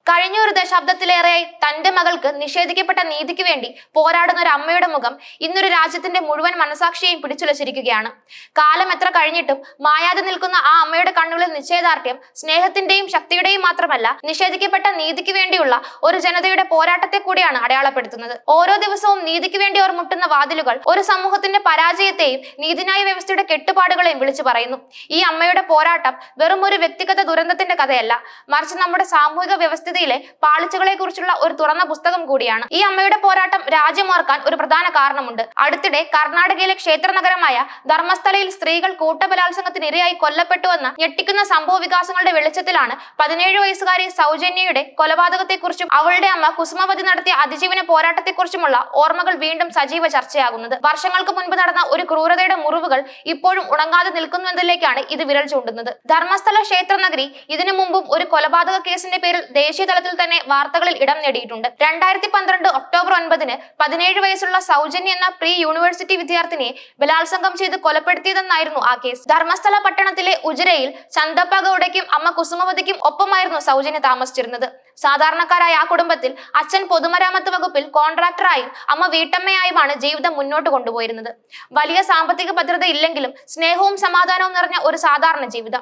കഴിഞ്ഞ ഒരു ദശാബ്ദത്തിലേറെയായി തന്റെ മകൾക്ക് നിഷേധിക്കപ്പെട്ട നീതിക്ക് വേണ്ടി പോരാടുന്ന ഒരു അമ്മയുടെ മുഖം ഇന്നൊരു രാജ്യത്തിന്റെ മുഴുവൻ മനസാക്ഷിയെയും പിടിച്ചുലച്ചിരിക്കുകയാണ്. കാലം എത്ര കഴിഞ്ഞിട്ടും മായാതെ നിൽക്കുന്ന ആ അമ്മയുടെ കണ്ണുകളിൽ നിശ്ചയദാർഢ്യം സ്നേഹത്തിന്റെയും ശക്തിയുടെയും മാത്രമല്ല, നിഷേധിക്കപ്പെട്ട നീതിക്ക് വേണ്ടിയുള്ള ഒരു ജനതയുടെ പോരാട്ടത്തെ കൂടിയാണ് അടയാളപ്പെടുത്തുന്നത്. ഓരോ ദിവസവും നീതിക്ക് വേണ്ടി അവർ മുട്ടുന്ന വാതിലുകൾ ഒരു സമൂഹത്തിന്റെ പരാജയത്തെയും നീതിന്യായ വ്യവസ്ഥയുടെ കെട്ടുപാടുകളെയും വിളിച്ചു പറയുന്നു. ഈ അമ്മയുടെ പോരാട്ടം വെറും ഒരു വ്യക്തിഗത ദുരന്തത്തിന്റെ കഥയല്ല, മറിച്ച് നമ്മുടെ സാമൂഹിക വ്യവസ്ഥിതിയിലെ പാളിച്ചകളെ കുറിച്ചുള്ള ഒരു തുറന്ന പുസ്തകം കൂടിയാണ്. ഈ അമ്മയുടെ പോരാട്ടം രാജ്യമോർക്കാൻ ഒരു പ്രധാന കാരണമുണ്ട്. അടുത്തിടെ കർണാടകയിലെ ക്ഷേത്ര നഗരമായ ധർമ്മസ്ഥലയിൽ സ്ത്രീകൾ കൂട്ടബലാത്സംഗത്തിന് ഇരയായി കൊല്ലപ്പെട്ടുവെന്ന ഞെട്ടിക്കുന്ന സംഭവ വികാസങ്ങളുടെ വെളിച്ചത്തിലാണ് 17 വയസ്സുകാരി സൗജന്യയുടെ കൊലപാതകത്തെക്കുറിച്ചും അവളുടെ അമ്മ കുസുമവതി നടത്തിയ അതിജീവന പോരാട്ടത്തെക്കുറിച്ചുമുള്ള ഓർമ്മകൾ വീണ്ടും സജീവ ചർച്ചയാകുന്നത്. വർഷങ്ങൾക്ക് മുൻപ് നടന്ന ഒരു ക്രൂരതയുടെ മുറിവുകൾ ഇപ്പോഴും ഉണങ്ങാതെ നിൽക്കുന്നുവെന്നതിലേക്കാണ് ഇത് വിരൽ ചൂണ്ടുന്നത്. ധർമ്മസ്ഥല ക്ഷേത്ര നഗരി ഇതിനു മുമ്പും ഒരു കൊലപാതക കേസിന്റെ പേരിൽ ദേശീയ തലത്തിൽ തന്നെ വാർത്തകളിൽ ഇടം നേടിയിട്ടുണ്ട്. 2012 ഒക്ടോബർ 9-ന് 17 വയസ്സുള്ള സൗജന്യ എന്ന പ്രീ യൂണിവേഴ്സിറ്റി വിദ്യാർത്ഥിനിയെ ബലാത്സംഗം ചെയ്ത് കൊലപ്പെടുത്തിയതെന്നായിരുന്നു ആ കേസ്. ധർമ്മസ്ഥല പട്ടണത്തിലെ ഉജിരയിൽ ചന്ദപ്പ ഗൌഡയ്ക്കും അമ്മ കുസുമവതിക്കും ഒപ്പമായിരുന്നു സൗജന്യ താമസിച്ചിരുന്നത്. സാധാരണക്കാരായ ആ കുടുംബത്തിൽ അച്ഛൻ പൊതുമരാമത്ത് വകുപ്പിൽ കോൺട്രാക്ടറായും അമ്മ വീട്ടമ്മയായുമാണ് ജീവിതം മുന്നോട്ട് കൊണ്ടുപോയിരുന്നത്. വലിയ സാമ്പത്തിക ഭദ്രത ഇല്ലെങ്കിലും സ്നേഹവും സമാധാനവും നിറഞ്ഞ ഒരു സാധാരണ ജീവിതം.